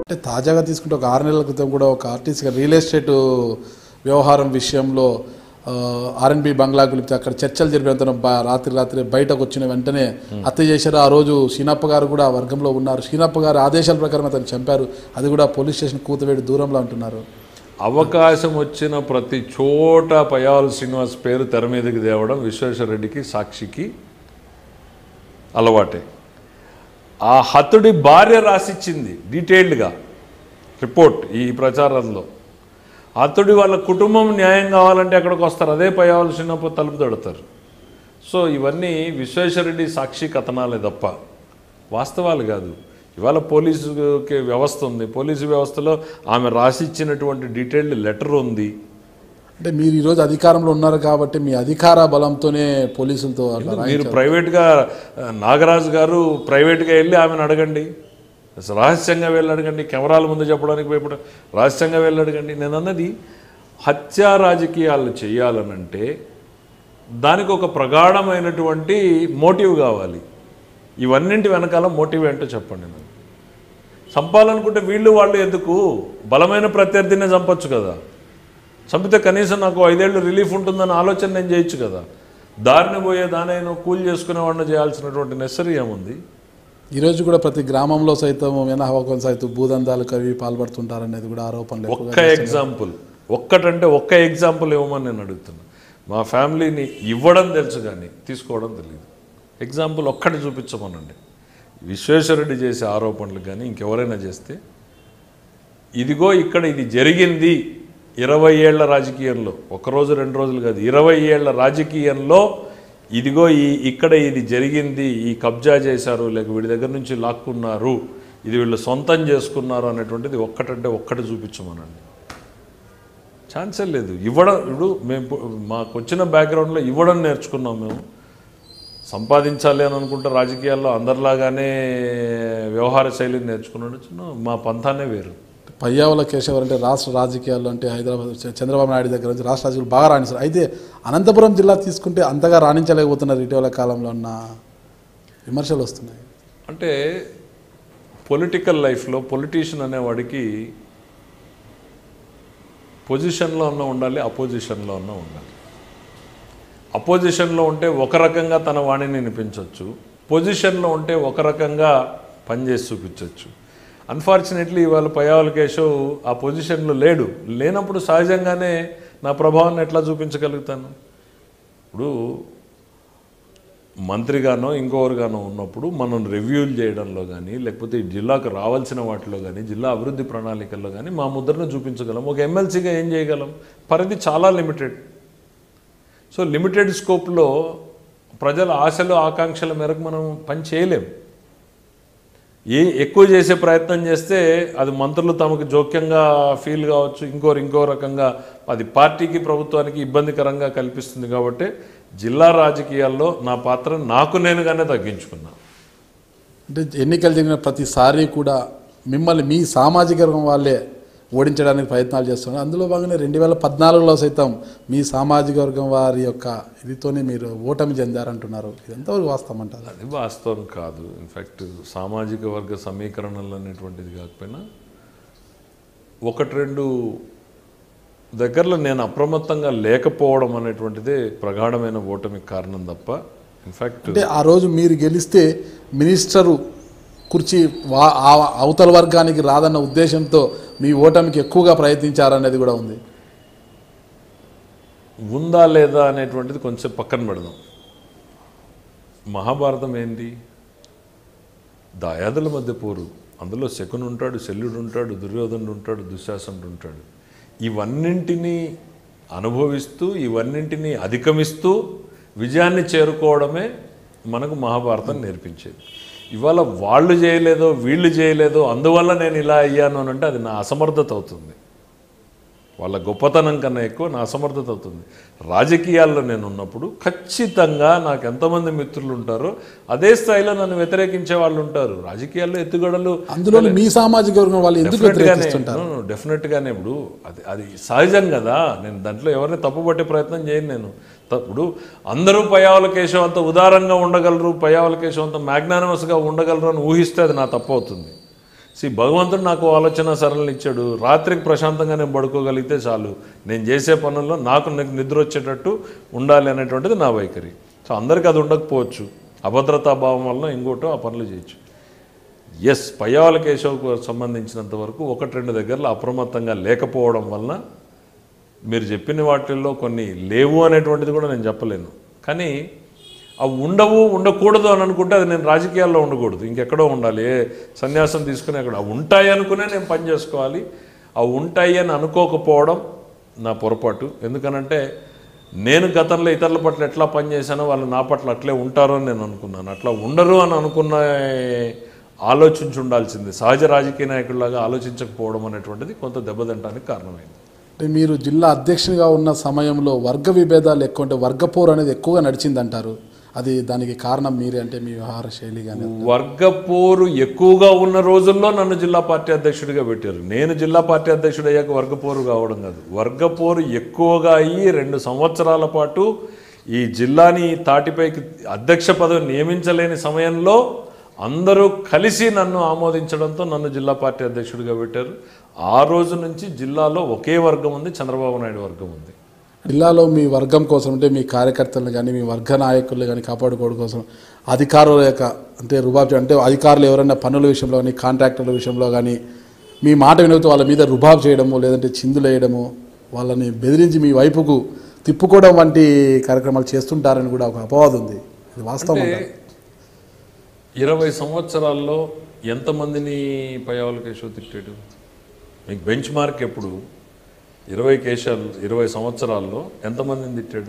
అంటే తాజాగా తీసుకుంటే ఒక 6 నెలల క్రితం కూడా ఒక ఆర్టీసీ రియల్ ఎస్టేట్ వ్యవహారం విషయంలో ఆర్ఎన్బి బంగ్లా పిలిపితే అక్కడ చర్చలు జరిపినంత రాత్రి బయటకు వచ్చిన వెంటనే హత్య చేశారు. ఆ రోజు షీనప్ప గారు కూడా ఆ వర్గంలో ఉన్నారు. షీనప్ప గారు ఆదేశాల ప్రకారం అతను చంపారు. అది కూడా పోలీస్ స్టేషన్ కూతవేడి దూరంలో అంటున్నారు. అవకాశం వచ్చిన ప్రతి చోట పయ్యావుల శ్రీనివాస్ పేరు తెర మీదకి తేవడం విశ్వేశ్వరరెడ్డికి సాక్షికి అలవాటే. ఆ హతుడి భార్య రాసిచ్చింది డీటెయిల్డ్గా రిపోర్ట్ ఈ ప్రచారంలో. హతుడి వాళ్ళ కుటుంబం న్యాయం కావాలంటే ఎక్కడికి వస్తారు, అదే పయ్యావుల శ్రీనివాస్ తలుపు తడతారు. సో ఇవన్నీ విశ్వేశ్వరరెడ్డి సాక్షి కథనాలే తప్ప వాస్తవాలు కాదు. ఇవాళ పోలీసుకి వ్యవస్థ ఉంది, పోలీసు వ్యవస్థలో ఆమె రాసిచ్చినటువంటి డీటెయిల్డ్ లెటర్ ఉంది. అంటే మీరు ఈరోజు అధికారంలో ఉన్నారు కాబట్టి మీ అధికార బలంతోనే పోలీసులతో మీరు ప్రైవేట్గా నాగరాజు గారు ప్రైవేట్గా వెళ్ళి ఆమెను అడగండి, రహస్యంగా వెళ్ళి అడగండి, కెమెరాల ముందు చెప్పడానికి భయపడ రహస్యంగా వెళ్ళి అడగండి. నేను అన్నది హత్యా రాజకీయాలు చేయాలనంటే దానికి ఒక ప్రగాఢమైనటువంటి మోటివ్ కావాలి. ఇవన్నింటి వెనకాల మోటివ్ ఏంటో చెప్పండి. నాకు చంపాలనుకుంటే వీళ్ళు వాళ్ళు ఎందుకు, బలమైన ప్రత్యర్థినే చంపొచ్చు కదా. చంపితే కనీసం నాకు 5 ఏళ్ళు రిలీఫ్ ఉంటుందన్న ఆలోచన నేను చేయొచ్చు కదా. దారిన పోయే దానైనా కూల్ చేసుకునేవాడిని చేయాల్సినటువంటి నెసరీ ఏముంది? ఈరోజు కూడా ప్రతి గ్రామంలో సైతం హవాకం సైతం భూదందాలు కవి పాల్పడుతుంటారనేది కూడా ఆరోపణలు. ఒక్క ఎగ్జాంపుల్, ఒక్క ఎగ్జాంపుల్ ఇవ్వమని నేను అడుగుతున్నా. మా ఫ్యామిలీని ఇవ్వడం తెలుసు కానీ తీసుకోవడం తెలియదు. ఎగ్జాంపుల్ ఒక్కటి చూపించమనండి. విశ్వేశ్వరరెడ్డి చేసే ఆరోపణలు కానీ ఇంకెవరైనా చేస్తే ఇదిగో ఇక్కడ ఇది జరిగింది 20 ఏళ్ల రాజకీయంలో, ఒకరోజు 2 రోజులు కాదు, 20 ఏళ్ల రాజకీయంలో ఇదిగో ఇక్కడ ఇది జరిగింది, ఈ కబ్జా చేశారు, లేక వీడి దగ్గర నుంచి లాక్కున్నారు, ఇది వీళ్ళు సొంతం చేసుకున్నారు అనేటువంటిది ఒక్కటి చూపించమనండి. ఛాన్సే లేదు. ఇప్పుడు మేము మాకు వచ్చిన బ్యాక్గ్రౌండ్లో ఇవ్వడం నేర్చుకున్నాం. మేము సంపాదించాలి అని అనుకుంటే రాజకీయాల్లో అందరిలాగానే వ్యవహార శైలిని నేర్చుకున్నాడు. మా పంతానే వేరు. పయ్యావుల కేశవర్ అంటే రాష్ట్ర రాజకీయాల్లో అంటే హైదరాబాద్ చంద్రబాబు నాయుడు దగ్గర నుంచి రాష్ట్ర రాజకీయాలు బాగా రాణిస్తారు. అయితే అనంతపురం జిల్లా తీసుకుంటే అంతగా రాణించలేకపోతున్నారు. ఇటీవల కాలంలో ఉన్న విమర్శలు వస్తున్నాయి. అంటే పొలిటికల్ లైఫ్లో పొలిటీషియన్ అనేవాడికి పొజిషన్లో ఉన్న ఉండాలి, అపోజిషన్లో ఉన్న ఉండాలి. అపోజిషన్లో ఉంటే ఒక రకంగా తన వాణిని వినిపించవచ్చు, పొజిషన్లో ఉంటే ఒక రకంగా పనిచేసి చూపించవచ్చు. అన్ఫార్చునేట్లీ ఇవాళ పయ్యావుల కేశవ్ ఆ పొజిషన్లో లేనప్పుడు సహజంగానే నా ప్రభావాన్ని ఎట్లా చూపించగలుగుతాను? ఇప్పుడు మంత్రిగానో ఇంకొకరిగానో ఉన్నప్పుడు మనం రివ్యూలు చేయడంలో కానీ, లేకపోతే ఈ జిల్లాకు రావాల్సిన వాటిలో కానీ, జిల్లా అభివృద్ధి ప్రణాళికల్లో కానీ మా ముద్రను చూపించగలం. ఒక ఎమ్మెల్సీగా ఏం చేయగలం? పరిధి చాలా లిమిటెడ్. సో లిమిటెడ్ స్కోప్లో ప్రజల ఆశలు ఆకాంక్షల మేరకు మనం పని చేయలేం. ఎక్కువ చేసే ప్రయత్నం చేస్తే అది మంత్రులు తమకు జోక్యంగా ఫీల్ కావచ్చు, ఇంకో రకంగా అది పార్టీకి ప్రభుత్వానికి ఇబ్బందికరంగా కల్పిస్తుంది. కాబట్టి జిల్లా రాజకీయాల్లో నా పాత్ర నాకు నేనుగానే తగ్గించుకున్నా. అంటే ఎన్నికలు జరిగిన ప్రతిసారి కూడా మిమ్మల్ని మీ సామాజిక వర్గం వాళ్ళే ఓడించడానికి ప్రయత్నాలు చేస్తున్నారు. అందులో భాగంగా 2014లో సైతం మీ సామాజిక వర్గం వారి యొక్క ఇదితోనే మీరు ఓటమి చెందారంటున్నారు. ఇది ఎంతవరకు వాస్తవం అంటారు? అది వాస్తవం కాదు. ఇన్ఫ్యాక్ట్ సామాజిక వర్గ సమీకరణలు అనేటువంటిది కాకపోయినా 1-2 దగ్గరలో నేను అప్రమత్తంగా లేకపోవడం అనేటువంటిదే ప్రగాఢమైన ఓటమికి కారణం తప్ప ఇన్ఫ్యాక్ట్ అంటే ఆ రోజు మీరు గెలిస్తే మినిస్టరు కుర్చీ అవతల వర్గానికి రాదన్న ఉద్దేశంతో మీ ఓటమికి ఎక్కువగా ప్రయత్నించారనేది కూడా ఉంది. ఉందా లేదా అనేటువంటిది కొంచెం పక్కన పెడదాం. మహాభారతం ఏంటి? దాయాదుల మధ్య పోరు. అందులో శకుని ఉంటాడు, శల్యుడు ఉంటాడు, దుర్యోధనుడు ఉంటాడు, దుశ్శాసనుడు ఉంటాడు. ఇవన్నింటినీ అనుభవిస్తూ, ఇవన్నింటినీ అధిగమిస్తూ విజయాన్ని చేరుకోవడమే మనకు మహాభారతం నేర్పించేది. ఇవాళ వాళ్ళు చేయలేదో వీళ్ళు చేయలేదో అందువల్ల నేను ఇలా అయ్యాను అని అంటే అది నా అసమర్థత అవుతుంది. వాళ్ళ గొప్పతనం కన్నా ఎక్కువ నా అసమర్థత అవుతుంది. రాజకీయాల్లో నేను ఉన్నప్పుడు ఖచ్చితంగా నాకు ఎంతమంది మిత్రులు ఉంటారో అదే స్థాయిలో నన్ను వ్యతిరేకించే వాళ్ళు ఉంటారు. రాజకీయాల్లో ఎత్తుగడలు అందులో మీ సామాజిక వర్గం వాళ్ళు ఎందుకు వ్యతిరేకిస్తుంటారు? డెఫినెట్గానే ఇప్పుడు అది సహజం కదా. నేను దాంట్లో ఎవరిని తప్పుపట్టే ప్రయత్నం చేయను. నేను ఇప్పుడు అందరూ పయ్యావుల కేశవ్ అంత ఉదారంగా ఉండగలరు, పయ్యావుల కేశవ్ అంత మ్యాగ్నానమస్గా ఉండగలరు అని ఊహిస్తే అది నా తప్పు అవుతుంది. భగవంతుడు నాకు ఆలోచన సరళని ఇచ్చాడు. రాత్రికి ప్రశాంతంగా నేను పడుకోగలిగితే చాలు, నేను చేసే పనుల్లో నాకు నిద్ర వచ్చేటట్టు ఉండాలి అనేటువంటిది నా వైఖరి. సో అందరికీ అది ఉండకపోవచ్చు, అభద్రతా భావం వల్ల ఇంకోటో ఆ పనులు చేయొచ్చు. ఎస్, పయ్యావుల కేశవ్కు సంబంధించినంత వరకు 1-2 దగ్గరలో అప్రమత్తంగా లేకపోవడం వలన మీరు చెప్పిన వాటిల్లో కొన్ని లేవు అనేటువంటిది కూడా నేను చెప్పలేను. కానీ అవి ఉండకూడదు అని అనుకుంటే అది నేను రాజకీయాల్లో ఉండకూడదు, ఇంకెక్కడో ఉండాలి. సన్యాసం తీసుకుని అక్కడ అవి ఉంటాయి అనుకునే నేను పని చేసుకోవాలి. అవి ఉంటాయి అని అనుకోకపోవడం నా పొరపాటు. ఎందుకనంటే నేను గతంలో ఇతరుల పట్ల ఎట్లా పనిచేశానో వాళ్ళు నా పట్ల అట్లే ఉంటారు అని నేను అనుకున్నాను. అట్లా ఉండరు అని అనుకున్న ఆలోచించి ఉండాల్సింది. సహజ రాజకీయ నాయకుడిలాగా ఆలోచించకపోవడం అనేటువంటిది కొంత దెబ్బతింటానికి కారణమైంది. అంటే మీరు జిల్లా అధ్యక్షునిగా ఉన్న సమయంలో వర్గ విభేదాలు ఎక్కువ, అంటే వర్గపోరు అనేది ఎక్కువగా నడిచిందంటారు. అది దానికి కారణం మీరే, అంటే మీ వ్యవహార శైలి కానీ? వర్గపోరు ఎక్కువగా ఉన్న రోజుల్లో నన్ను జిల్లా పార్టీ అధ్యక్షుడిగా పెట్టారు. నేను జిల్లా పార్టీ అధ్యక్షుడు అయ్యాక వర్గపోరు కావడం కాదు, వర్గపోరు ఎక్కువగా అయ్యి 2 సంవత్సరాల పాటు ఈ జిల్లాని తాటిపైకి అధ్యక్ష పదవి నియమించలేని సమయంలో అందరూ కలిసి నన్ను ఆమోదించడంతో నన్ను జిల్లా పార్టీ అధ్యక్షుడిగా పెట్టారు. ఆ రోజు నుంచి జిల్లాలో ఒకే వర్గం ఉంది, చంద్రబాబు నాయుడు వర్గం ఉంది. జిల్లాలో మీ వర్గం కోసం, అంటే మీ కార్యకర్తలను కానీ మీ వర్గ నాయకులు కానీ కాపాడుకోవడం కోసం అధికారుల యొక్క అంటే రుబాబ్, అంటే అధికారులు ఎవరైనా పనుల విషయంలో కానీ కాంట్రాక్టర్ల విషయంలో కానీ మీ మాట వినకపోతే వాళ్ళ మీద రుబాబ్ చేయడము, లేదంటే చిందులేయడము, వాళ్ళని బెదిరించి మీ వైపుకు తిప్పుకోవడం వంటి కార్యక్రమాలు చేస్తుంటారని కూడా ఒక అపవాదం ఉంది. ఇది వాస్తవం. 20 సంవత్సరాల్లో ఎంతమందిని పయ్యావుల కేశవ్ తిట్టాడు? మీకు బెంచ్ మార్క్ ఎప్పుడు? 20 సంవత్సరాల్లో ఎంతమందిని తిట్టాడు?